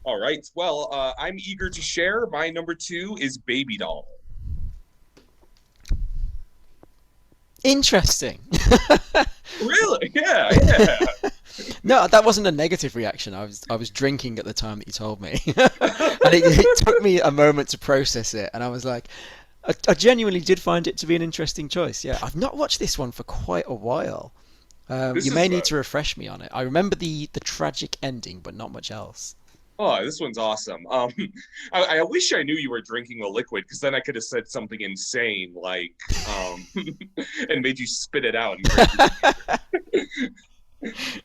All right. Well, I'm eager to share. My number two is Baby Doll. Interesting. Really? Yeah, yeah. No, that wasn't a negative reaction. I was drinking at the time that you told me, and it took me a moment to process it. And I was like, I genuinely did find it to be an interesting choice. Yeah, I've not watched this one for quite a while. This You may is need to refresh me on it. I remember the tragic ending, but not much else. this one's awesome. I wish I knew you were drinking the liquid because then I could have said something insane like, and made you spit it out and drink it.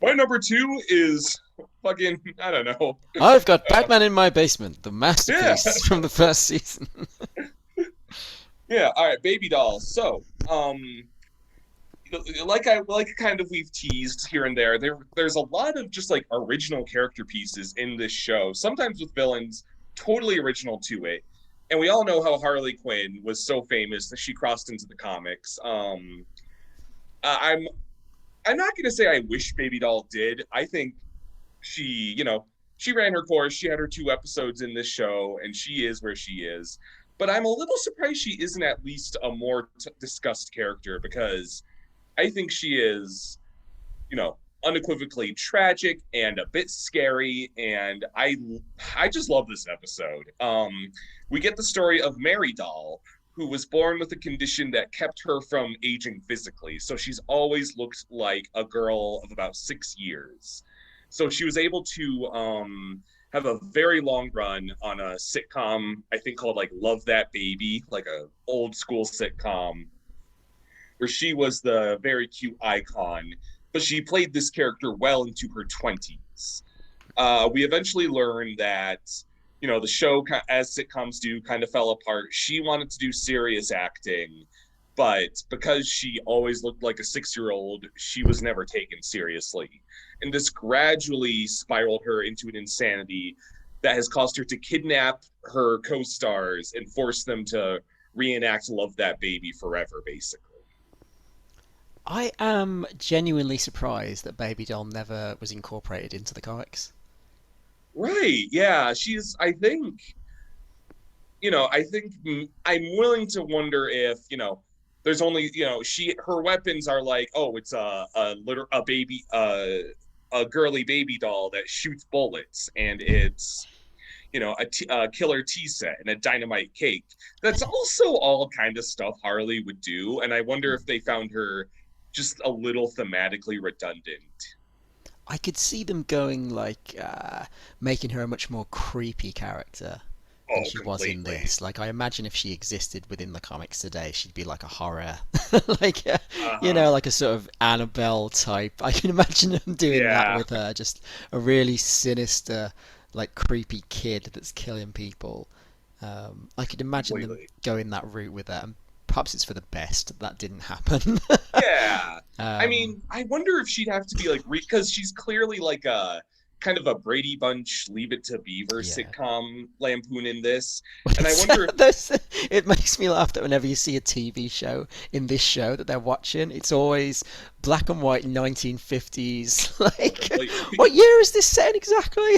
My number two is fucking I don't know. I've got Batman in my basement, the Yeah, masterpiece from the first season. yeah. All right, Baby Doll. So, like kind of we've teased here and there. There's a lot of just like original character pieces in this show. Sometimes with villains totally original to it. And we all know how Harley Quinn was so famous that she crossed into the comics. I'm I'm not gonna say I wish Baby Doll did. I think she, she ran her course. She had her 2 episodes in this show, and she is where she is. But I'm a little surprised she isn't at least a more discussed character because I think she is, unequivocally tragic and a bit scary. And I just love this episode. We get the story of Mary Doll, who was born with a condition that kept her from aging physically. So she's always looked like a girl of about 6 years. So she was able to have a very long run on a sitcom, I think called like Love That Baby, like a old school sitcom where she was the very cute icon, but she played this character well into her 20s. We eventually learned that, the show, as sitcoms do, kind of fell apart. She wanted to do serious acting, but because she always looked like a 6-year-old, she was never taken seriously. And this gradually spiraled her into an insanity that has caused her to kidnap her co stars and force them to reenact Love That Baby forever, basically. I am genuinely surprised that Baby Doll never was incorporated into the comics. Right. Yeah. I think I'm willing to wonder if, there's only, her weapons are like, oh, it's a baby, a girly baby doll that shoots bullets and it's, a killer tea set and a dynamite cake. That's also all kind of stuff Harley would do. And I wonder if they found her just a little thematically redundant. I could see them going like making her a much more creepy character than Oh, she was in completely. this. Like I imagine if she existed within the comics today, she'd be like a horror, like Uh-huh. like a sort of Annabelle type. I can imagine them doing that Yeah, with her, just a really sinister, like creepy kid that's killing people. I could imagine them completely. going that route with her, and perhaps it's for the best that didn't happen. Yeah. I um, mean, I wonder if she'd have to be like because she's clearly like a kind of a Brady Bunch Leave It to Beaver yeah. sitcom lampoon in this. And I It's, wonder if it makes me laugh that whenever you see a TV show in this show that they're watching, it's always black and white 1950s. oh Like, completely. what year is this set exactly?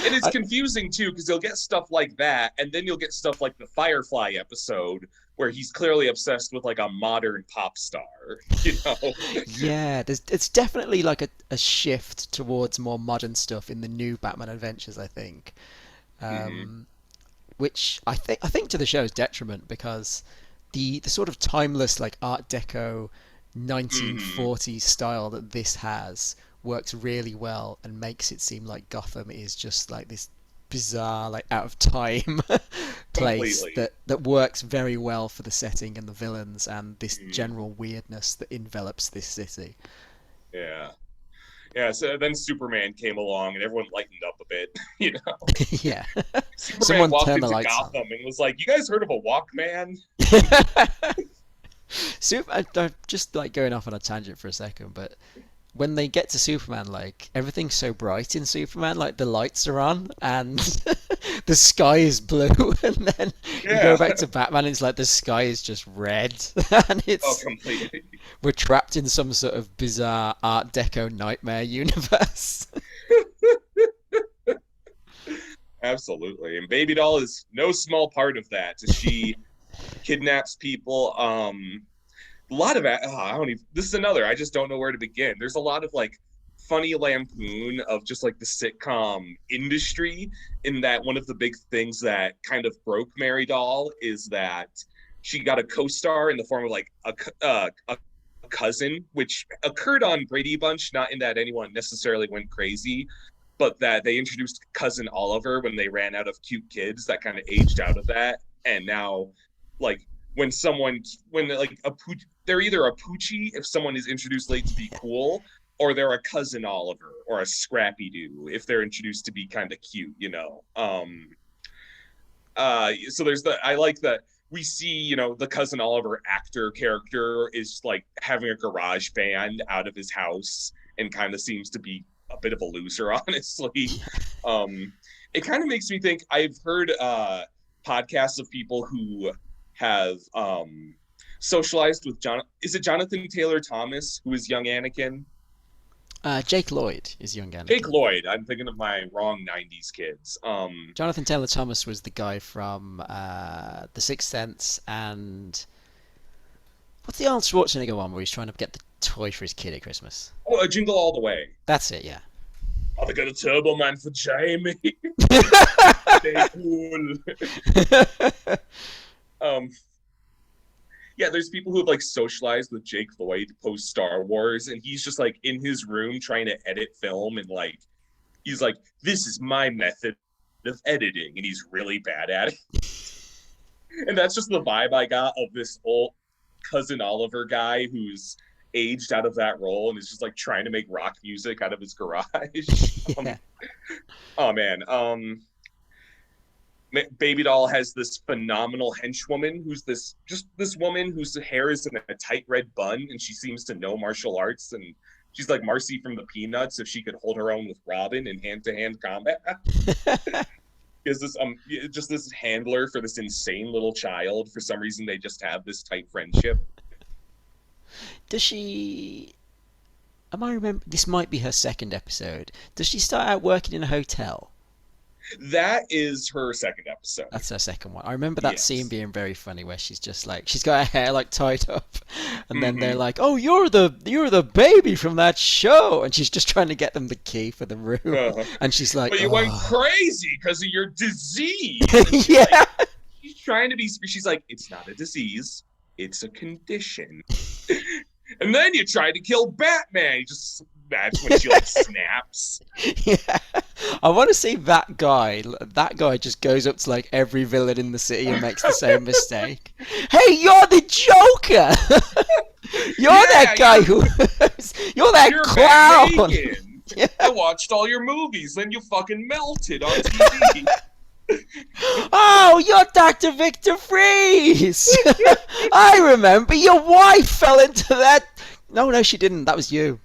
And it's I, confusing too, because you'll get stuff like that, and then you'll get stuff like the Firefly episode where he's clearly obsessed with like a modern pop star, you know? yeah, it's definitely like a shift towards more modern stuff in the new Batman Adventures, I think. Mm-hmm. Um, which I think to the show's detriment because the sort of timeless like Art Deco Mm-hmm. 1940s style that this has works really well and makes it seem like Gotham is just like this bizarre like out of time place Completely. that works very well for the setting and the villains and this Mm-hmm. general weirdness that envelops this city. Yeah. Yeah, so then Superman came along and everyone lightened up a bit, you know. Yeah. Superman Someone walked turn the into lights on. Gotham and was like, "You guys heard of a Walkman?" I'm just like going off on a tangent for a second, but when they get to Superman, like everything's so bright in Superman, like the lights are on and the sky is blue, and then you go Yeah. back to Batman, and it's like the sky is just red, and Oh, it's completely. we're trapped in some sort of bizarre Art Deco nightmare universe. Absolutely. And Baby Doll is no small part of that. She kidnaps people. A lot of I don't even. This is another. I just don't know where to begin. There's a lot of like funny lampoon of just like the sitcom industry. In that one of the big things that kind of broke Mary Doll is that she got a co-star in the form of like a cousin, which occurred on Brady Bunch, not in that anyone necessarily went crazy, but that they introduced cousin Oliver when they ran out of cute kids that kind of aged out of that, and now like when like they're either a poochie if someone is introduced late to be cool, or they're a cousin Oliver or a Scrappy Doo if they're introduced to be kind of cute, you know. So there's the I like that we see, you know, the cousin Oliver actor character is like having a garage band out of his house and kind of seems to be a bit of a loser, honestly. um it kind of makes me think. I've heard podcasts of people who have socialized with John. Is it Jonathan Taylor Thomas who is young Anakin? Jake Lloyd is young Jake Anakin. Lloyd. I'm thinking of my wrong '90s kids. Jonathan Taylor Thomas was the guy from The Sixth Sense and what's the Arnold Schwarzenegger one where he's trying to get the toy for his kid at Christmas? Oh, a Jingle All the Way. That's it, yeah. Oh, they got a Turbo Man for Jamie. Stay cool. um, yeah, there's people who have like socialized with Jake Lloyd post Star Wars, and he's just like in his room trying to edit film, and like he's like, "This is my method of editing," and he's really bad at it. And that's just the vibe I got of this old cousin Oliver guy who's aged out of that role and is just like trying to make rock music out of his garage. Yeah. Oh man. Baby Doll has this phenomenal henchwoman who's this woman whose hair is in a tight red bun, and she seems to know martial arts, and she's like Marcy from the Peanuts if she could hold her own with Robin in hand-to-hand combat. Is this just this handler for this insane little child. For some reason they just have this tight friendship. Does she? Am I remember? This might be her second episode. Does she start out working in a hotel? That is her second episode. That's her second one. I remember that scene Yes. being very funny, where she's just like she's got her hair like tied up, and then they're Mm-hmm. like, "Oh, you're the baby from that show," and she's just trying to get them the key for the room, Uh-huh. and she's like, But you went "Oh, crazy because of your disease. And she's like, yeah." she's trying to be. She's like, it's not a disease, it's a condition. And then you tried to kill Batman. That's when she like snaps. Yeah, I want to see that guy. That guy just goes up to like every villain in the city and makes the same mistake. Hey, you're the Joker. You're that Yeah, guy who. You're that you're clown. Batman. Yeah. I watched all your movies, then you fucking melted on TV. Oh, you're Dr. Victor Freeze. I remember your wife fell into that. No, she didn't. That was you.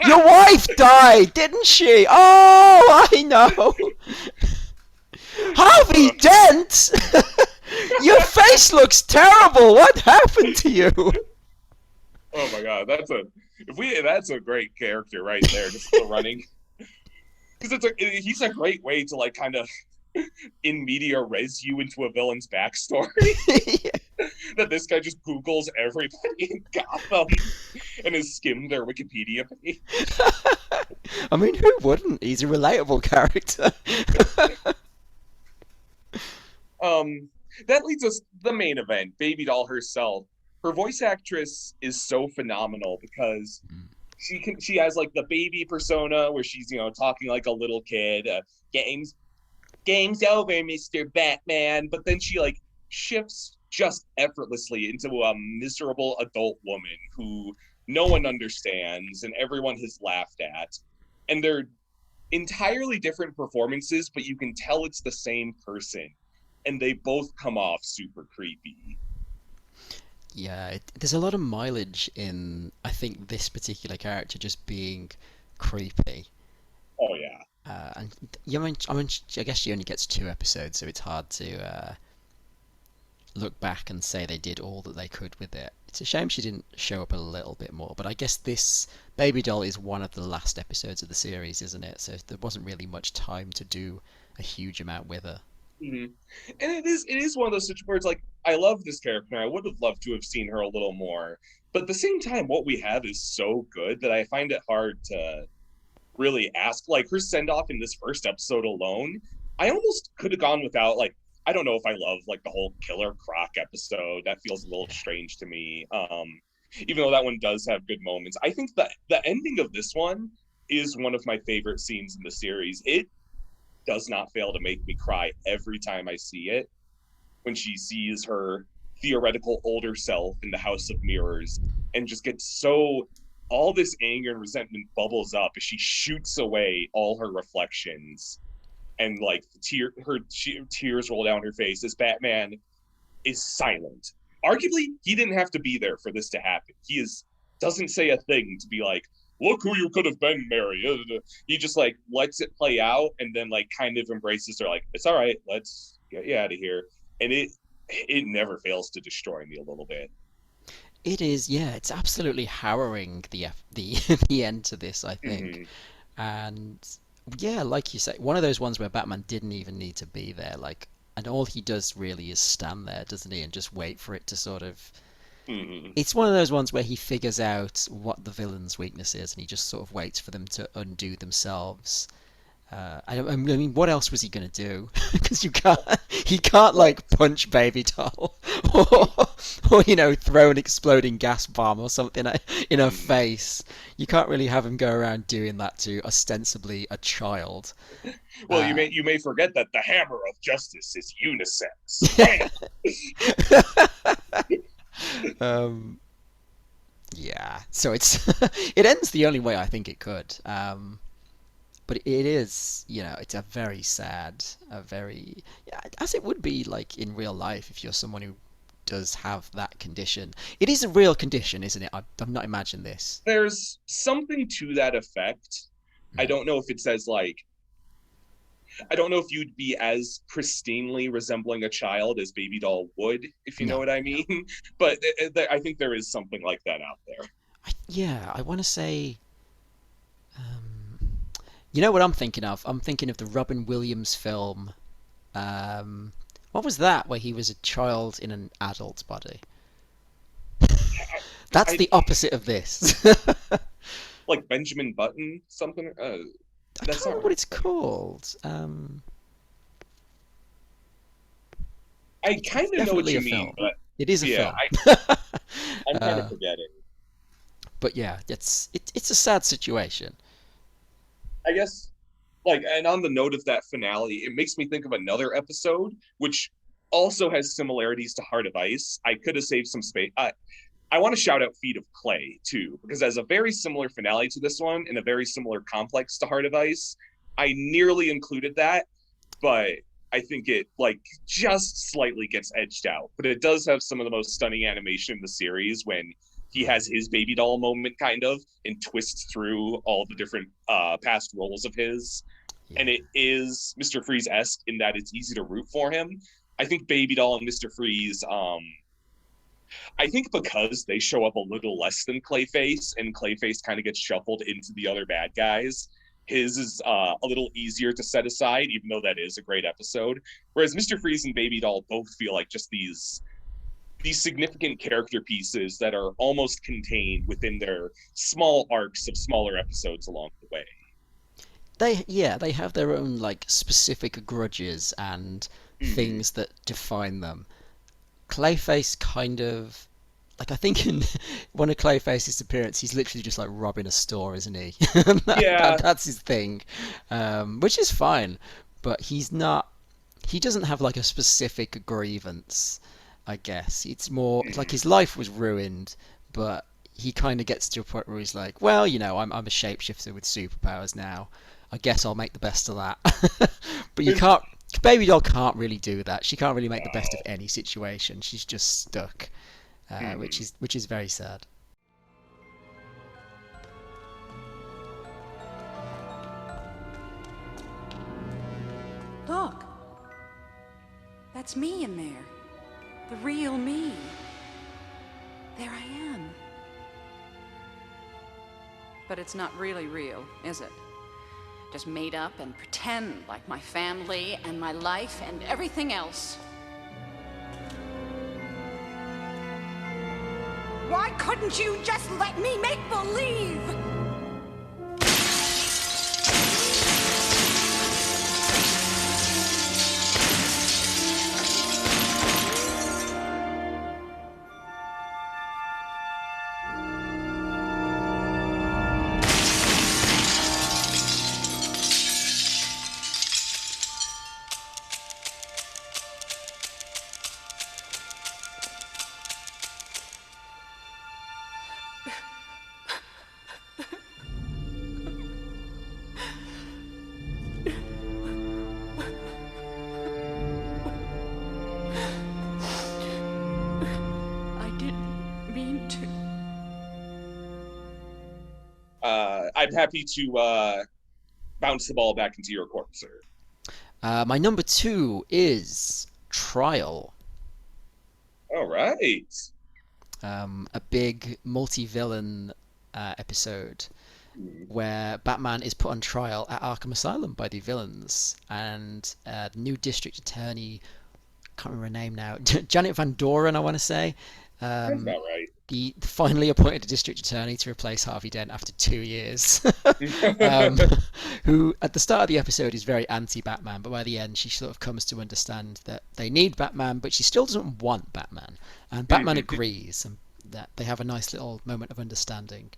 Your wife died, didn't she? Oh, I know. Harvey Dent. Your face looks terrible. What happened to you? Oh my god, that's a great character right there. Just the running, because he's a great way to like kind of in media res you into a villain's backstory. That this guy just Googles everybody in Gotham and has skimmed their Wikipedia page. I mean, who wouldn't? He's a relatable character. That leads us to the main event. Baby Doll herself. Her voice actress is so phenomenal because she has like the baby persona where she's, you know, talking like a little kid. Game's over, Mr. Batman. But then she like shifts just effortlessly into a miserable adult woman who no one understands and everyone has laughed at. And they're entirely different performances, but you can tell it's the same person. And they both come off super creepy. Yeah, there's a lot of mileage in, I think, this particular character just being creepy. Oh yeah. And I guess she only gets 2 episodes, so it's hard to look back and say they did all that they could with it. It's a shame she didn't show up a little bit more, but I guess this baby doll is one of the last episodes of the series, isn't it? So there wasn't really much time to do a huge amount with her. Mhm. And it is one of those situations where it's like I love this character. I would have loved to have seen her a little more, but at the same time, what we have is so good that I find it hard to really ask. Like her send off in this first episode alone, I almost could have gone without. Like I don't know if I love like the whole Killer Croc episode. That feels a little Yeah. strange to me. Even though that one does have good moments, I think that the ending of this one is one of my favorite scenes in the series. It does not fail to make me cry every time I see it when she sees her theoretical older self in the House of Mirrors and just gets so all this anger and resentment bubbles up as she shoots away all her reflections and like tears roll down her face as Batman is silent. Arguably, he didn't have to be there for this to happen. He is doesn't say a thing to be like, "Look who you could have been, Mary." He just like lets it play out and then like kind of embraces her, like, "It's all right. Let's get you out of here." And it never fails to destroy me a little bit. It is, yeah, it's absolutely harrowing the the end to this, I think. Mm-hmm. And yeah, like you say, one of those ones where Batman didn't even need to be there, like, and all he does really is stand there, doesn't he, and just wait for it to sort of. Mm-hmm. It's one of those ones where he figures out what the villain's weakness is, and he just sort of waits for them to undo themselves. I mean, what else was he gonna do? Because he can't Right. like punch Baby Doll, or, or throw an exploding gas bomb or something in her Mm-hmm. face. You can't really have him go around doing that to ostensibly a child. Well, Uh, you may forget that the hammer of justice is unisex. Bam! um, yeah, so it's it ends the only way I think it could. But it is, it's a very sad, a very, yeah, as it would be like in real life if you're someone who does have that condition. It is a real condition, isn't it? I've not imagined this. There's something to that effect. I Mm. don't know if it says like I don't know if you'd be as pristinely resembling a child as Baby Doll would, if you know No, what I no. mean. But I think there is something like that out there. Yeah, I want to say, um, you know what I'm thinking of? I'm thinking of the Robin Williams film. Um, what was that? Where he was a child in an adult body. That's I the opposite of this. like Benjamin Button, something. I That's can't not remember what right. it's called. I It's kind of know what definitely you a mean, film. but It is a yeah, film. I'm kind of uh, forgetting. but yeah, it's a sad situation. I guess like, and on the note of that finale, it makes me think of another episode which also has similarities to Heart of Ice. I could have saved some space. I want to shout out Feet of Clay too, because as a very similar finale to this one and a very similar complex to Heart of Ice, I nearly included that, but I think it like just slightly gets edged out. But it does have some of the most stunning animation in the series when he has his baby doll moment kind of and twists through all the different past roles of his. Yeah, And it is Mr. Freeze esque in that it's easy to root for him. I think Baby Doll and Mr. Freeze I think because they show up a little less than Clayface, and Clayface kind of gets shuffled into the other bad guys. His is a little easier to set aside, even though that is a great episode. Whereas Mr. Freeze and Baby Doll both feel like just these significant character pieces that are almost contained within their small arcs of smaller episodes along the way. they have their own like specific grudges and Mm-hmm. things that define them. Clayface kind of like I think in one of Clayface's appearance, he's literally just like robbing a store, isn't he? Yeah. That's his thing, which is fine. But he's not. He doesn't have like a specific grievance. I guess it's more it's like Mm-hmm. his life was ruined, but he kind of gets to a point where he's like, well, I'm a shapeshifter with superpowers now. I guess I'll make the best of that. But you There's can't. Baby doll can't really do that. She can't really make the best of no. any situation. She's just stuck, which Mm-hmm. is very sad. Look, that's me in there. The real me. there I am. But it's not really real, is it? Just made up and pretend like my family and my life and everything else. Why couldn't you just let me make believe? I'm happy to bounce the ball back into your court, sir. My number 2 is Trial. All right. A big multi-villain episode where Batman is put on trial at Arkham Asylum by the villains, and the new district attorney, can't remember her name now, Janet Van Doren, I want to say. That's about right. The finally appointed district attorney to replace Harvey Dent after 2 years, who at the start of the episode is very anti-Batman, but by the end she sort of comes to understand that they need Batman, but she still doesn't want Batman, and Batman agrees, and that they have a nice little moment of understanding.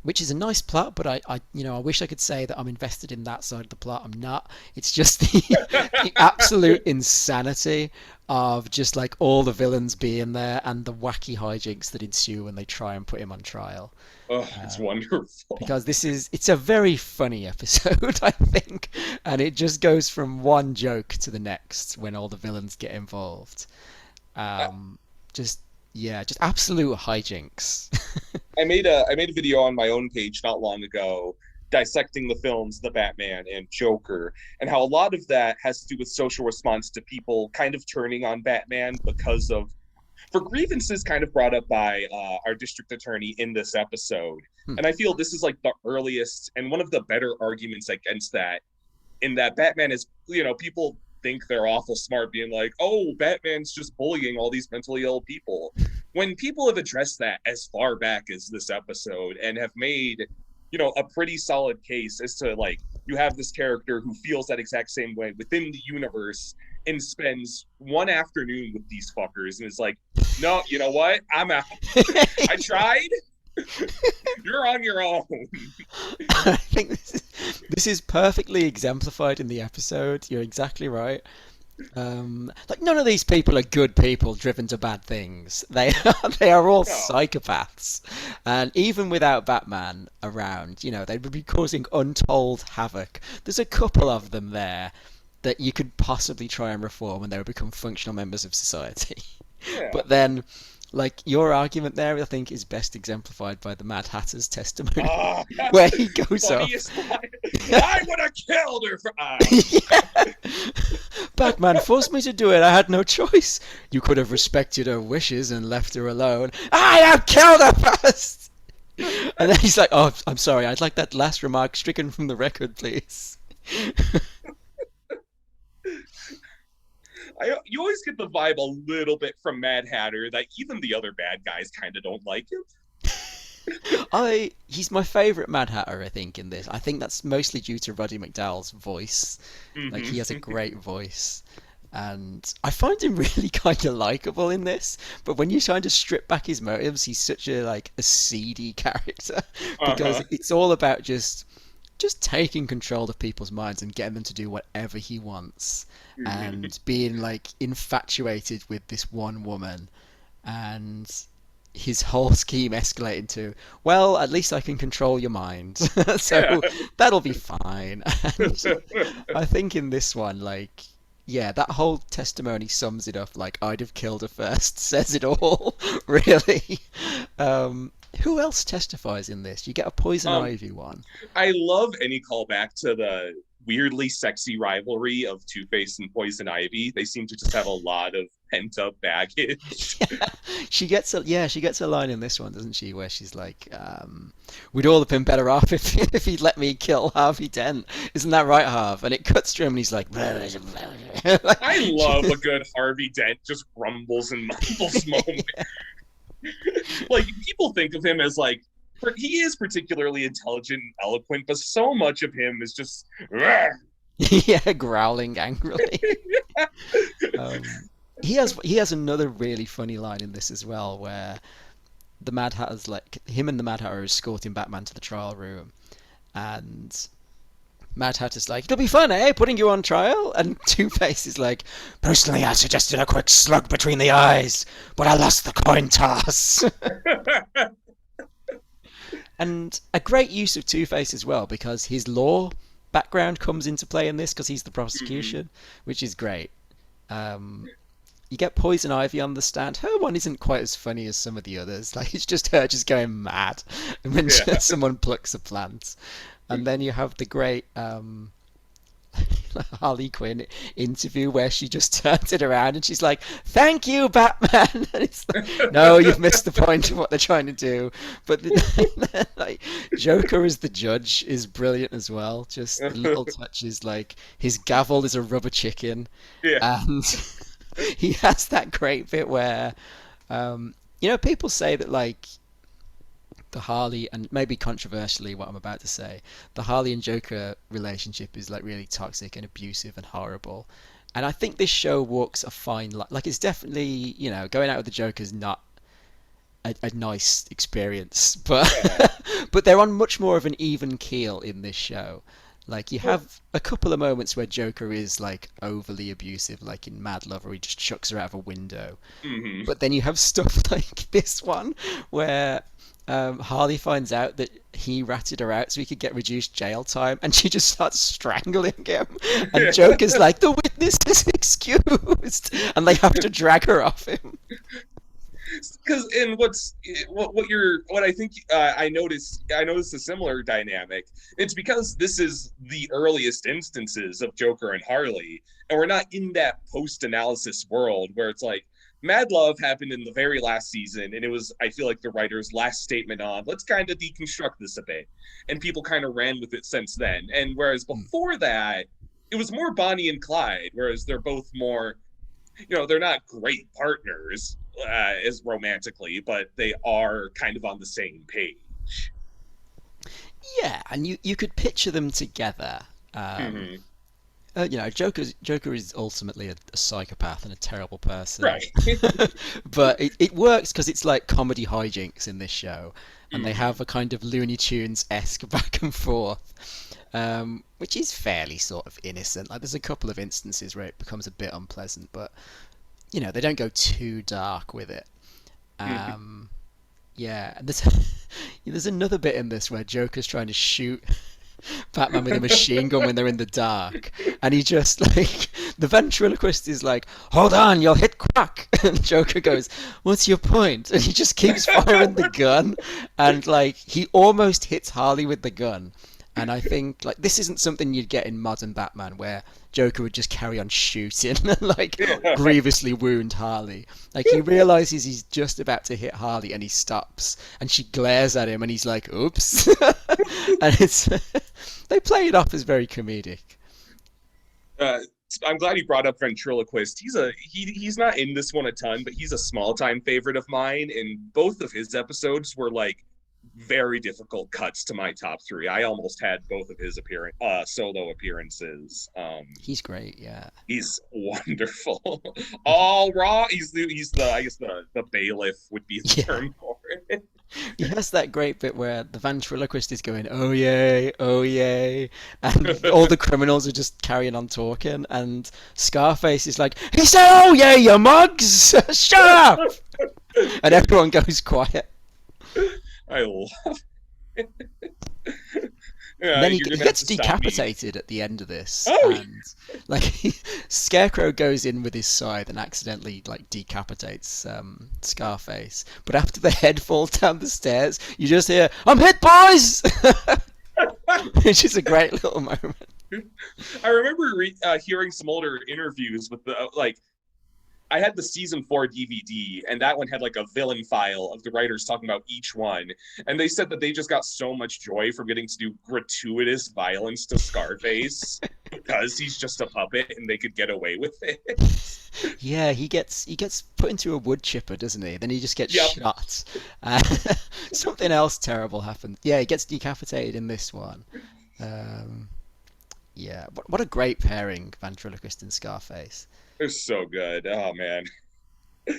Which is a nice plot, but I wish I could say that I'm invested in that side of the plot. I'm not. It's just the absolute insanity of just like all the villains being there and the wacky hijinks that ensue when they try and put him on trial. Oh, it's wonderful. Because it's a very funny episode, I think, and it just goes from one joke to the next when all the villains get involved. Just absolute hijinks. I made a video on my own page not long ago dissecting the films The Batman and Joker, and how a lot of that has to do with social response to people kind of turning on Batman because of for grievances kind of brought up by our district attorney in this episode. And I feel this is like the earliest and one of the better arguments against that, in that Batman is, people think they're awful smart being like, oh, Batman's just bullying all these mentally ill people. When people have addressed that as far back as this episode and have made, a pretty solid case as to like, you have this character who feels that exact same way within the universe and spends one afternoon with these fuckers and is like, no, you know what? I'm out. I tried. You're on your own. I think this is perfectly exemplified in the episode. You're exactly right. Like none of these people are good people driven to bad things. They are all psychopaths, and even without Batman around, they would be causing untold havoc. There's a couple of them there that you could possibly try and reform, and they would become functional members of society. Yeah. But then, like your argument there, I think is best exemplified by the Mad Hatter's testimony, where he goes off. I would have killed her for. Yeah. Batman forced me to do it. I had no choice. You could have respected her wishes and left her alone. I have killed her first. And then he's like, "Oh, I'm sorry. I'd like that last remark stricken from the record, please." You always get the vibe a little bit from Mad Hatter that even the other bad guys kind of don't like him. He's my favourite Mad Hatter, I think, in this. I think that's mostly due to Roddy McDowall's voice. Like, he has a great voice. And I find him really kind of likeable in this. But when you try to strip back his motives, he's such a seedy character. Because it's all about just taking control of people's minds and getting them to do whatever he wants. And being, infatuated with this one woman. And his whole scheme escalating to, well, at least I can control your mind. So that'll be fine. And I think in this one, that whole testimony sums it up. I'd have killed her first, says it all, really. Who else testifies in this? You get a Poison Ivy one. I love any callback to the weirdly sexy rivalry of Two-Face and Poison Ivy. They seem to just have a lot of pent up baggage. She gets a line in this one, doesn't she, where she's like, "We'd all have been better off if if he'd let me kill Harvey Dent. Isn't that right, Harv?" And it cuts to him, and he's like, I love a good Harvey Dent just grumbles and mumbles moment. Like, people think of him as like, he is particularly intelligent and eloquent, but so much of him is just yeah, growling angrily. Um, he has another really funny line in this as well, where the Mad Hatter's like him and the Mad Hatter are escorting Batman to the trial room, and Mad Hatter's like, "It'll be fun, eh? Putting you on trial." And Two-Face is like, "Personally, I suggested a quick slug between the eyes, but I lost the coin toss." And a great use of Two-Face as well, because his law background comes into play in this, because he's the prosecution, which is great. You get Poison Ivy on the stand. Her one isn't quite as funny as some of the others. Like, it's just her just going mad when someone plucks a plant. And then you have the great Harley Quinn interview where she just turns it around and she's like, "Thank you, Batman." And it's like, no, you've missed the point of what they're trying to do. But like, Joker as the judge is brilliant as well. Just the little touches, like his gavel is a rubber chicken, and he has that great bit where, people say that like the Harley, and maybe controversially what I'm about to say, the Harley and Joker relationship is like really toxic and abusive and horrible. And I think this show walks a fine line. Like, it's definitely, going out with the Joker is not a nice experience, but but they're on much more of an even keel in this show. Like, you have a couple of moments where Joker is like overly abusive, like in Mad Love, where he just chucks her out of a window. But then you have stuff like this one where Harley finds out that he ratted her out so he could get reduced jail time, and she just starts strangling him. And Joker's like, "The witness is excused," and they have to drag her off him. Because and what I think I noticed a similar dynamic. It's because this is the earliest instances of Joker and Harley, and we're not in that post-analysis world where it's like, Mad Love happened in the very last season, and it was, I feel like, the writer's last statement on, let's kind of deconstruct this a bit. And people kind of ran with it since then. And whereas before that, it was more Bonnie and Clyde, whereas they're both more, they're not great partners as romantically, but they are kind of on the same page. Yeah, and you could picture them together. Joker is ultimately a psychopath and a terrible person. Right. But it works because it's like comedy hijinks in this show, and they have a kind of Looney Tunes-esque back and forth, which is fairly sort of innocent. Like, there's a couple of instances where it becomes a bit unpleasant, but they don't go too dark with it. Yeah, and there's another bit in this where Joker's trying to shoot Batman with a machine gun when they're in the dark, and he just like, the ventriloquist is like, "Hold on, you'll hit crack," and Joker goes, "What's your point?" And he just keeps firing the gun, and like, he almost hits Harley with the gun. And I think like this isn't something you'd get in modern Batman, where Joker would just carry on shooting and like grievously wound Harley. Like, he realizes he's just about to hit Harley and he stops, and she glares at him and he's like, "Oops." And they play it off as very comedic. I'm glad you brought up ventriloquist. He's not in this one a ton, but he's a small time favorite of mine, and both of his episodes were like very difficult cuts to my top 3. I almost had both of his solo appearances. He's great, yeah. He's wonderful. All raw. He's the I guess the bailiff would be the term for it. He has that great bit where the ventriloquist is going, "Oh yay, oh yay," and all the criminals are just carrying on talking, and Scarface is like, "He said, oh yay, you mugs! Shut up!" And everyone goes quiet. I love it. And then he gets decapitated at the end of this. And like, Scarecrow goes in with his scythe and accidentally like decapitates Scarface. But after the head falls down the stairs, you just hear, "I'm hit, boys!" Which is a great little moment. I remember hearing some older interviews with the I had the season 4 DVD, and that one had like a villain file of the writers talking about each one. And they said that they just got so much joy from getting to do gratuitous violence to Scarface because he's just a puppet and they could get away with it. Yeah, he gets put into a wood chipper, doesn't he? Then he just gets Yep. shot. Uh, something else terrible happens. Yeah, he gets decapitated in this one. Um, yeah, what a great pairing, ventriloquist and Scarface. They're so good. Oh man. I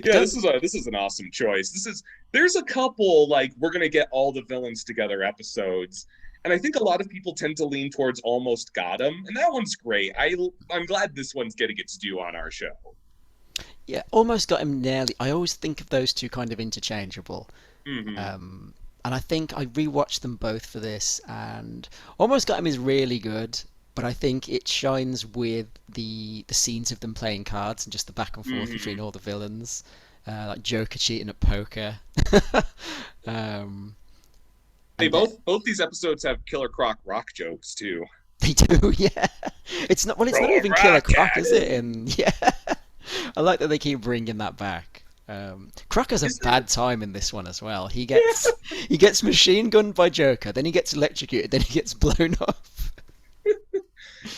Yeah, don't. this is an awesome choice. There's a couple like we're gonna get all the villains together episodes, and I think a lot of people tend to lean towards Almost Got 'Em, and that one's great. I'm glad this one's getting its due on our show. Yeah, almost got him nearly. I always think of those two kind of interchangeable. Mm-hmm. And I think I rewatched them both for this, and Almost Got Him is really good, but I think it shines with the scenes of them playing cards and just the back and forth Mm-hmm. between all the villains, like Joker cheating at poker. um, They and then both these episodes have Killer Croc rock jokes too. they do, yeah. It's not well, it's not Throw a even Killer rock Croc, at is it? him. And yeah, I like that they keep bringing that back. Croc has a Is there bad time in this one as well. He gets machine gunned by Joker, then he gets electrocuted, then he gets blown up.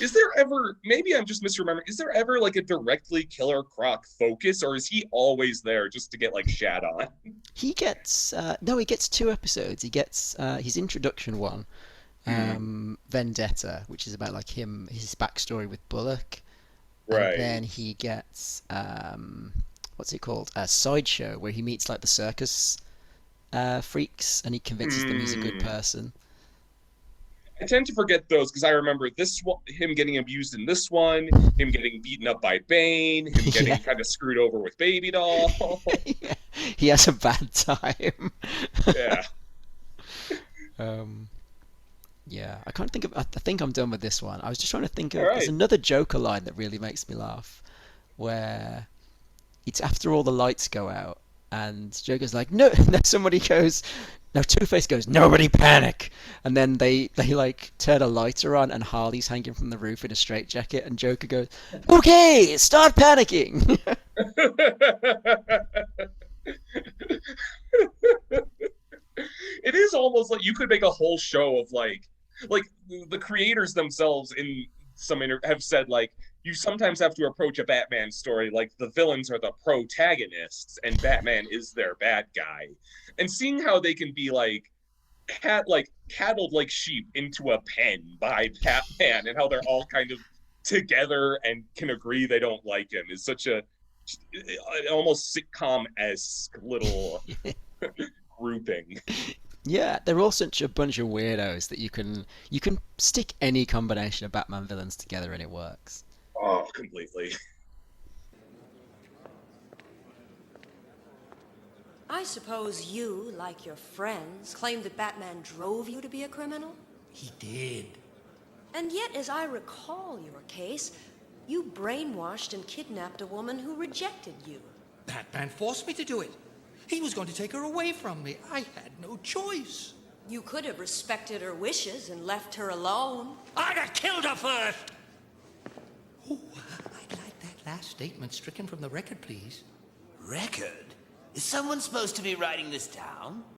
is there ever, maybe I'm just misremembering, is there ever like a directly Killer Croc focus, or is he always there just to get like shat on? He gets no, he gets two episodes. He gets his introduction one, Hmm. Vendetta, which is about like his backstory with Bullock, and Right. then he gets what's it called? A sideshow where he meets like the circus freaks, and he convinces them he's a good Hmm. person. I tend to forget those because I remember this one, him getting abused in this one, him getting beaten up by Bane, him Yeah. getting kind of screwed over with Baby Doll. Yeah, he has a bad time. Yeah. um, yeah, I can't think of. I think I'm done with this one. I was just trying to think All of. There's right. another Joker line that really makes me laugh, where it's after all the lights go out, and Joker's like, "No!" And then somebody goes, "No." Two Face goes, "Nobody panic!" And then they like turn a lighter on, and Harley's hanging from the roof in a straitjacket, and Joker goes, "Okay, start panicking." It is almost like you could make a whole show of like the creators themselves in have said like you sometimes have to approach a Batman story like the villains are the protagonists and Batman is their bad guy. And seeing how they can be like cattled like sheep into a pen by Batman and how they're all kind of together and can agree they don't like him is such a almost sitcom-esque little grouping. Yeah, they're all such a bunch of weirdos that you can stick any combination of Batman villains together and it works. Oh, completely. I suppose you, like your friends, claim that Batman drove you to be a criminal? He did. And yet, as I recall your case, you brainwashed and kidnapped a woman who rejected you. Batman forced me to do it. He was going to take her away from me. I had no choice. You could have respected her wishes and left her alone. I'd have killed her first! Oh, I'd like that last statement stricken from the record, please. Record? Is someone supposed to be writing this down?